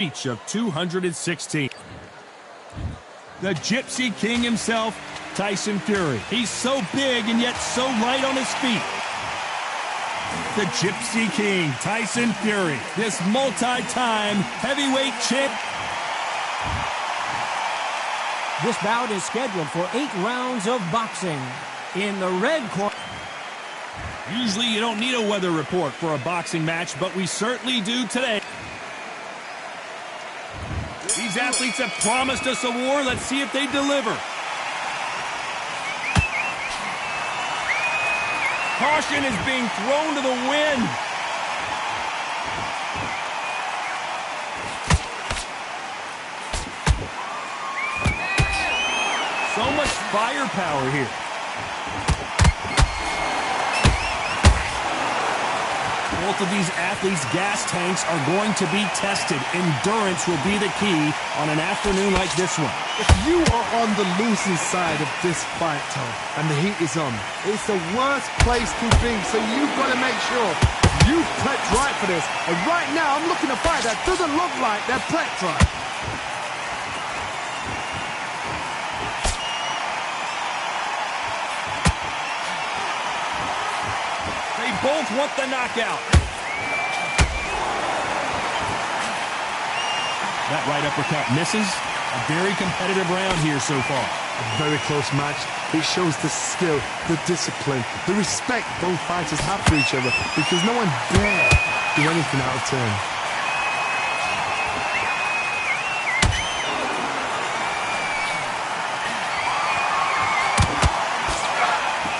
Each of 216. The Gypsy King himself, Tyson Fury. He's so big and yet so light on his feet. The Gypsy King, Tyson Fury. This multi-time heavyweight champ. This bout is scheduled for 8 rounds of boxing. In the red corner. Usually you don't need a weather report for a boxing match, but we certainly do today. These athletes have promised us a war. Let's see if they deliver. Caution is being thrown to the wind. So much firepower here. Both of these athletes' gas tanks are going to be tested. Endurance will be the key on an afternoon like this one. If you are on the losing side of this fight, Tom, and the heat is on, it's the worst place to be, so you've got to make sure you've prepped right for this. And right now, I'm looking at a fight that doesn't look like they're prepped right. They both want the knockout. That right uppercut misses. A very competitive round here so far. A very close match. It shows the skill, the discipline, the respect both fighters have for each other, because no one dare do anything out of turn.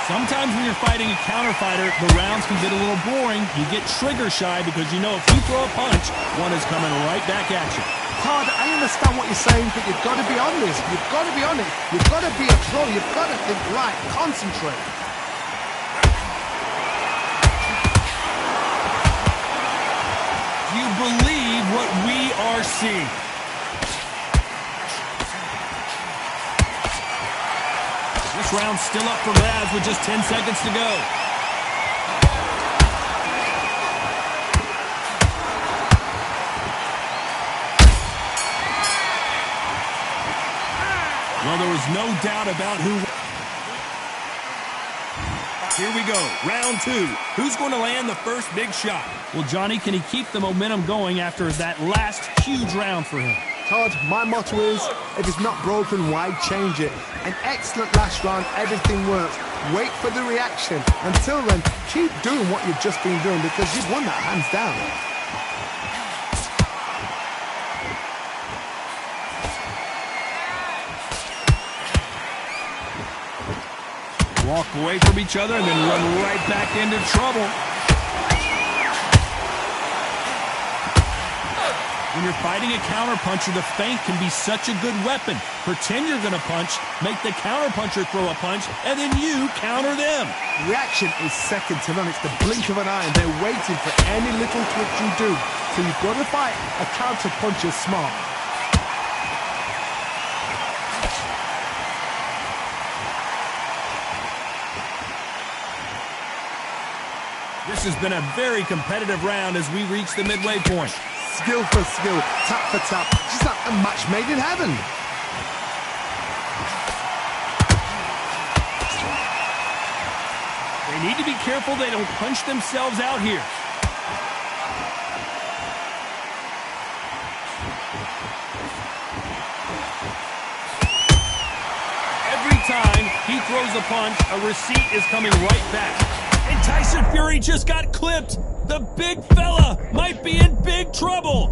Sometimes when you're fighting a counter fighter, the rounds can get a little boring. You get trigger shy because you know if you throw a punch, one is coming right back at you. Todd, I understand what you're saying, but you've got to be on this. You've got to be on it. You've got to be a pro. You've got to think right. Concentrate. Do you believe what we are seeing? This round's still up for grabs with just 10 seconds to go. Well, there was no doubt about who. Here we go, round 2. Who's going to land the first big shot? Well, Johnny, can he keep the momentum going after that last huge round for him? Todd, my motto is, if it's not broken, why change it? An excellent last round, everything works. Wait for the reaction. Until then, keep doing what you've just been doing, because you've won that hands down. Walk away from each other and then run right back into trouble. When you're fighting a counterpuncher, the feint can be such a good weapon. Pretend you're going to punch, make the counterpuncher throw a punch, and then you counter them. Reaction is second to none. It's the blink of an eye, and they're waiting for any little twitch you do. So you've got to fight a counterpuncher smart. This has been a very competitive round as we reach the midway point. Skill for skill, tap for tap, just like a match made in heaven. They need to be careful they don't punch themselves out here. Every time he throws a punch, a receipt is coming right back. And Tyson Fury just got clipped. The big fella might be in big trouble.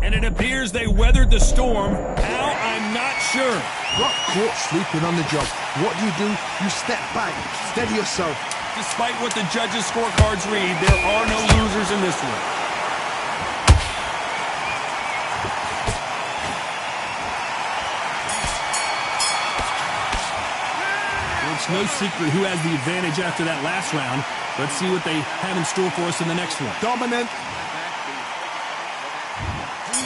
And it appears they weathered the storm. How? I'm not sure. Got caught sleeping on the job. What do? You step back, steady yourself. Despite what the judges' scorecards read, there are no losers in this one. It's no secret who has the advantage after that last round. Let's see what they have in store for us in the next one. Dominant.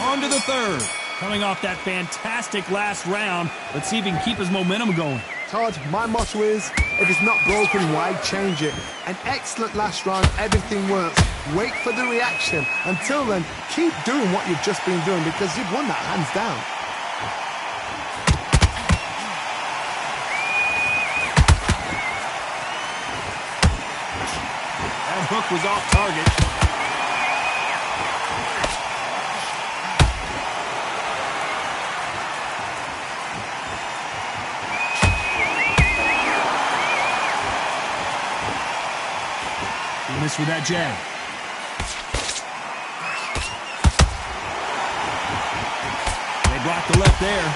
On to the third. Coming off that fantastic last round, let's see if he can keep his momentum going. Todd, my motto is, If it's not broken, why change it? An excellent last round, everything works. Wait for the reaction. Until then, keep doing what you've just been doing because you've won that hands down. That hook was off target. He missed with that jab. They blocked the left there.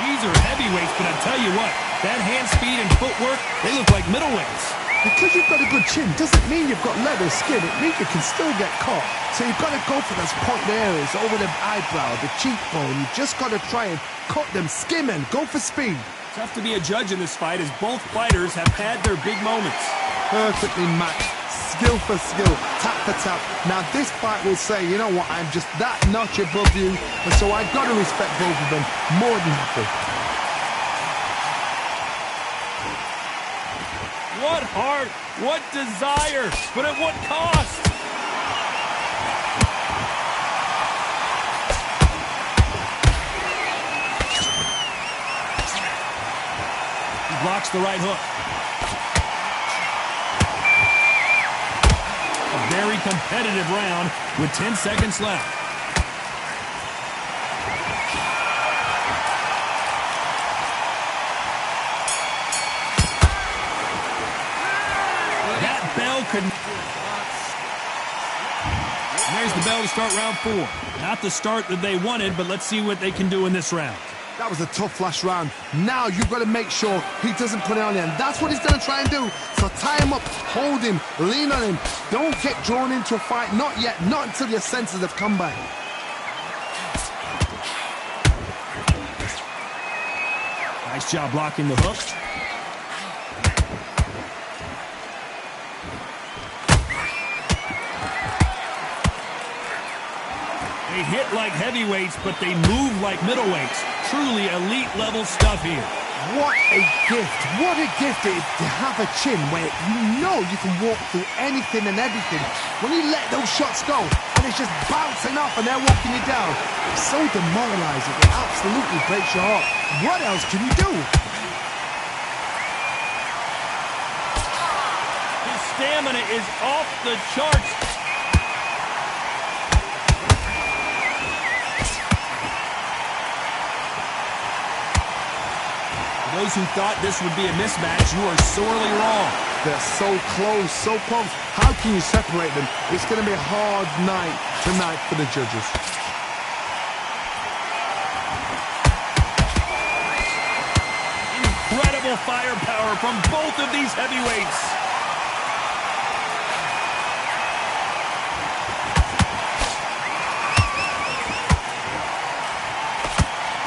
These are heavyweights, but I tell you what, that hand speed and footwork, they look like middleweights. Because you've got a good chin doesn't mean you've got leather skin. It means you can still get caught. So you've got to go for those point areas over the eyebrow, the cheekbone. You've just got to try and cut them, skim and go for speed. Tough to be a judge in this fight as both fighters have had their big moments. Perfectly matched, skill for skill, tap for tap. Now this fight will say, you know what, I'm just that notch above you, and so I've got to respect both of them more than happy. What heart, what desire, but at what cost? He blocks the right hook. A very competitive round with 10 seconds left. And there's the bell to start round 4. Not the start that they wanted, but let's see what they can do in this round. That was a tough last round. Now you've got to make sure he doesn't put it on you, and that's what he's going to try and do. So tie him up, hold him, lean on him. Don't get drawn into a fight. Not yet. Not until your senses have come back. Nice job blocking the hook. They hit like heavyweights, but they move like middleweights. Truly elite level stuff here. What a gift. What a gift it is to have a chin where you know you can walk through anything and everything. When you let those shots go and it's just bouncing off and they're walking you down, it's so demoralizing. It absolutely breaks your heart. What else can you do? His stamina is off the charts. Those who thought this would be a mismatch, you are sorely wrong. They're so close, so close. How can you separate them? It's going to be a hard night tonight for the judges. Incredible firepower from both of these heavyweights.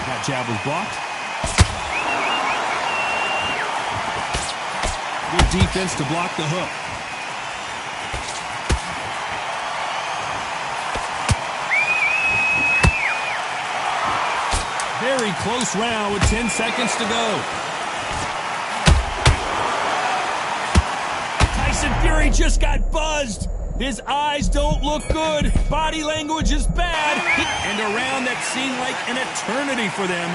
That jab was blocked. Good defense to block the hook. Very close round with 10 seconds to go. Tyson Fury just got buzzed. His eyes don't look good. Body language is bad. And a round that seemed like an eternity for them.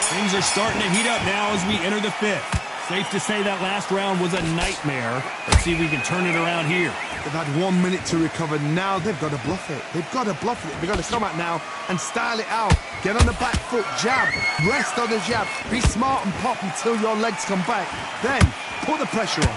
Things are starting to heat up now as we enter the 5th. Safe to say that last round was a nightmare. Let's see if we can turn it around here. They've had 1 minute to recover. Now they've got to bluff it. They've got to bluff it. They've got to come out now and style it out. Get on the back foot, jab, rest on the jab. Be smart and pop until your legs come back. Then put the pressure on.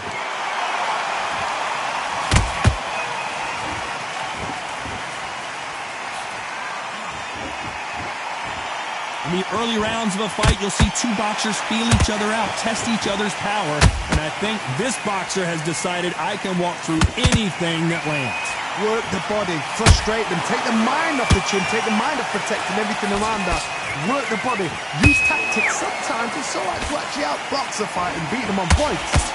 In the early rounds of a fight, you'll see two boxers feel each other out, test each other's power, and I think this boxer has decided I can walk through anything that lands. Work the body, frustrate them, take the mind off the chin, take the mind off protecting everything around that. Work the body, use tactics. Sometimes it's so hard to actually outbox a fight and beat them on points.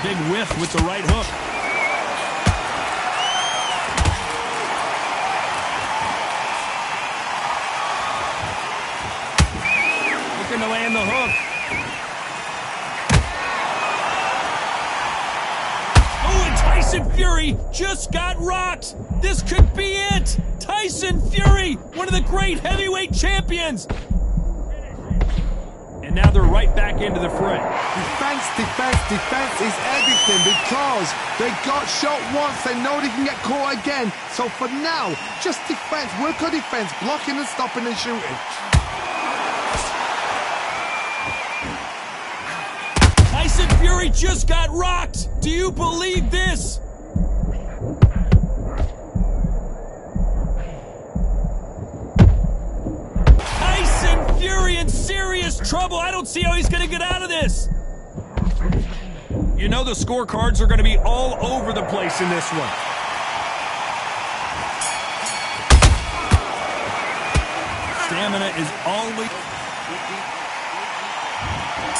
Big whiff with the right hook. Looking to land the hook. Oh, and Tyson Fury just got rocked. This could be it. Tyson Fury, one of the great heavyweight champions. And now they're right back into the fray. Defense, defense, defense is everything because they got shot once. They know they can get caught again. So for now, just defense, work on defense, blocking and stopping and shooting. Tyson Fury just got rocked. Do you believe this? Tyson Fury in serious trouble. I don't see how he's going to get out of this. You know the scorecards are going to be all over the place in this one. Stamina is always...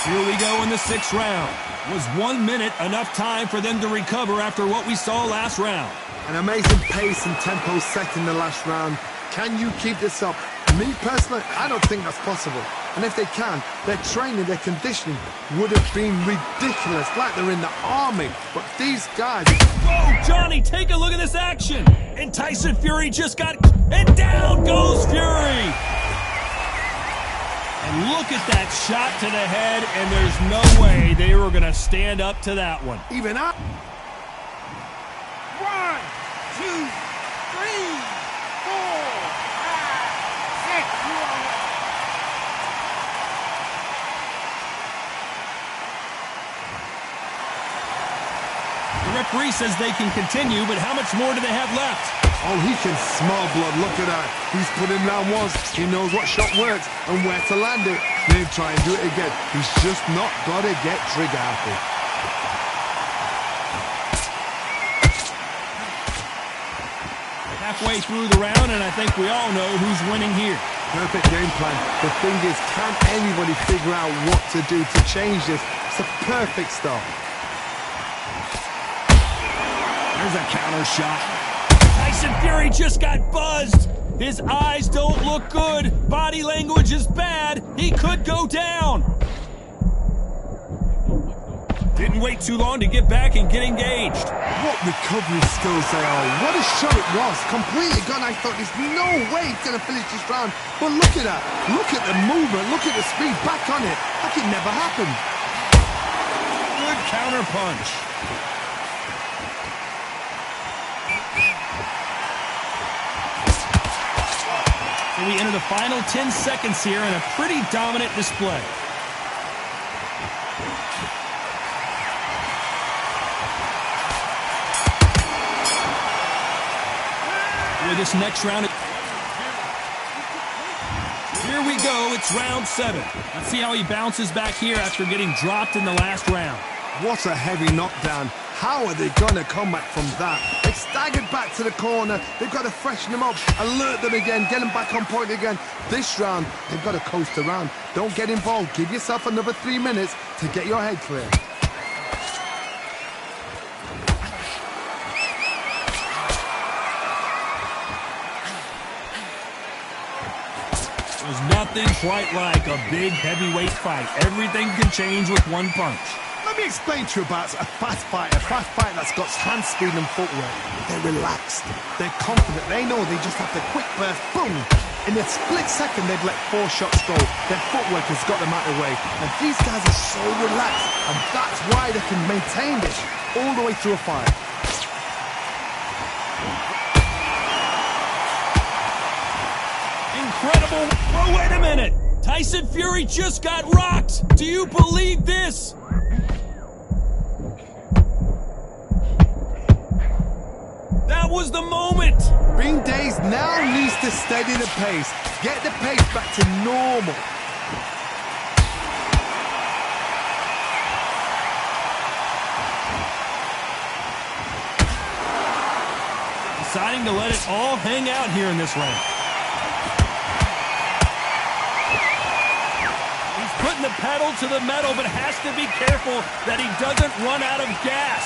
Here we go in the 6th round. Was 1 minute enough time for them to recover after what we saw last round? An amazing pace and tempo set in the last round. Can you keep this up? Me personally, I don't think that's possible. And if they can, their training, their conditioning would have been ridiculous, like they're in the army. But these guys... Whoa, Johnny, take a look at this action. And Tyson Fury just got... And down goes Fury. And look at that shot to the head, and there's no way they were going to stand up to that one. Even up. 1, 2, 3, 4, 5, 6. The referee says they can continue, but how much more do they have left? Oh, he can smell blood. Look at that. He's put him down once. He knows what shot works and where to land it. Then try and do it again. He's just not got to get trigger happy. Halfway through the round, and I think we all know who's winning here. Perfect game plan. The thing is, can anybody figure out what to do to change this? It's a perfect start. There's a counter shot. Tyson Fury just got buzzed. His eyes don't look good. Body language is bad. He could go down. Didn't wait too long to get back and get engaged. What recovery skills they are. What a shot it was. Completely gone. I thought there's no way he's going to finish this round. But look at that. Look at the movement. Look at the speed. Back on it. Like it never happened. Good counter punch. So we enter the final 10 seconds here in a pretty dominant display. Here this next round. Here we go. It's round 7. Let's see how he bounces back here after getting dropped in the last round. What a heavy knockdown. How are they going to come back from that? They staggered back to the corner. They've got to freshen them up, alert them again, get them back on point again. This round, they've got to coast around. Don't get involved. Give yourself another 3 minutes to get your head clear. There's nothing quite like a big heavyweight fight. Everything can change with one punch. Let me explain to you about a fast fighter that's got hand speed and footwork. They're relaxed. They're confident. They know they just have to quick burst, boom. In a split second, they've let 4 shots go. Their footwork has got them out of the way. And these guys are so relaxed. And that's why they can maintain this all the way through a fight. Incredible. Oh, wait a minute. Tyson Fury just got rocked. Do you believe this? That was the moment. Being dazed now needs to steady the pace. Get the pace back to normal. Deciding to let it all hang out here in this round. He's putting the pedal to the metal, but has to be careful that he doesn't run out of gas.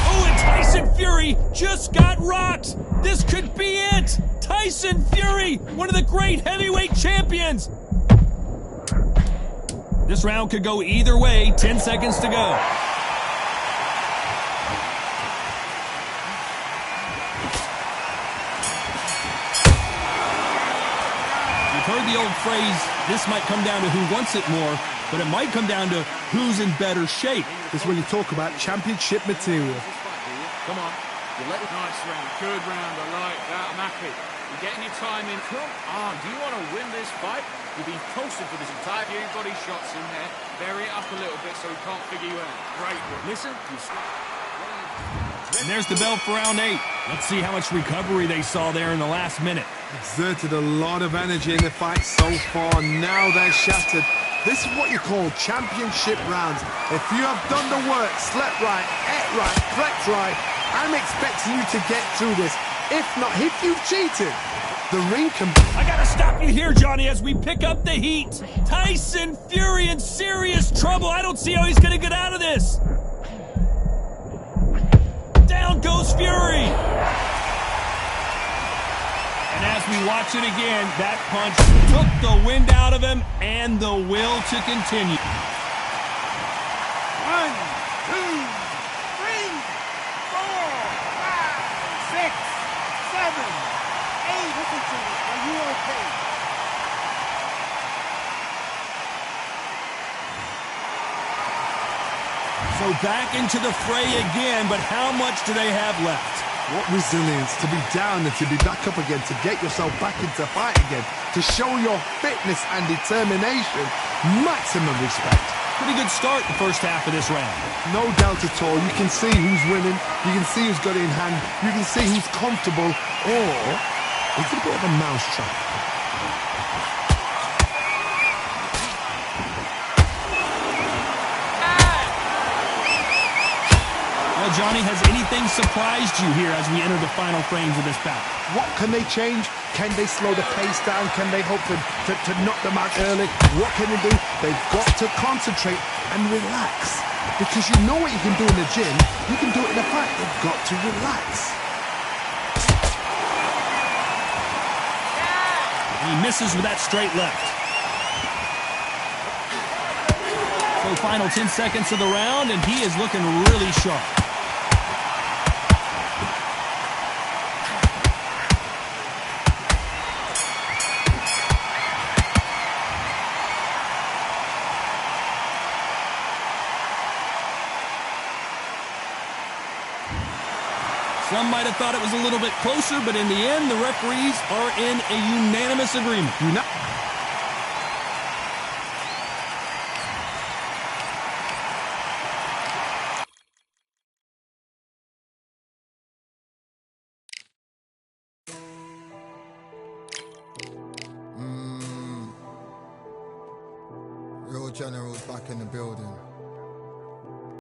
Oh, and Tyson Fury just got rocked. This could be it. Tyson Fury, one of the great heavyweight champions. This round could go either way. 10 seconds to go. Heard the old phrase, this might come down to who wants it more, but it might come down to who's in better shape. This is when you talk about championship material. Come on. Nice round. Good round. I like that. I'm happy. You're getting your time in. Come on. Do you want to win this fight? You've been posted for this entire game. Body shots in there. Bury it up a little bit so he can't figure you out. Great. Listen. And there's the bell for round 8. Let's see how much recovery they saw there in the last minute. Exerted a lot of energy in the fight so far. Now they're shattered. This is what you call championship rounds. If you have done the work, slept right, ate right, slept right, I'm expecting you to get through this. If not, if you've cheated, the ring can... I gotta stop you here, Johnny, as we pick up the heat. Tyson Fury in serious trouble. I don't see how he's gonna get out of this. Down goes Fury. And as we watch it again, that punch took the wind out of him and the will to continue. 1, 2, 3, 4, 5, 6, 7, 8. Listen to it. Are you okay? So back into the fray again, but how much do they have left? What resilience to be down and to be back up again, to get yourself back into fight again, to show your fitness and determination. Maximum respect. Pretty good start the first half of this round. No doubt at all. You can see who's winning. You can see who's got it in hand. You can see who's comfortable. Or it's a bit of a mousetrap. Well, Johnny, has anything surprised you here as we enter the final frames of this bout? What can they change? Can they slow the pace down? Can they hope to knock them out early? What can they do? They've got to concentrate and relax. Because you know what you can do in the gym, you can do it in a fight. They've got to relax. He misses with that straight left. So final 10 seconds of the round, and he is looking really sharp. Some might have thought it was a little bit closer, but in the end, the referees are in a unanimous agreement. Real General's back in the building.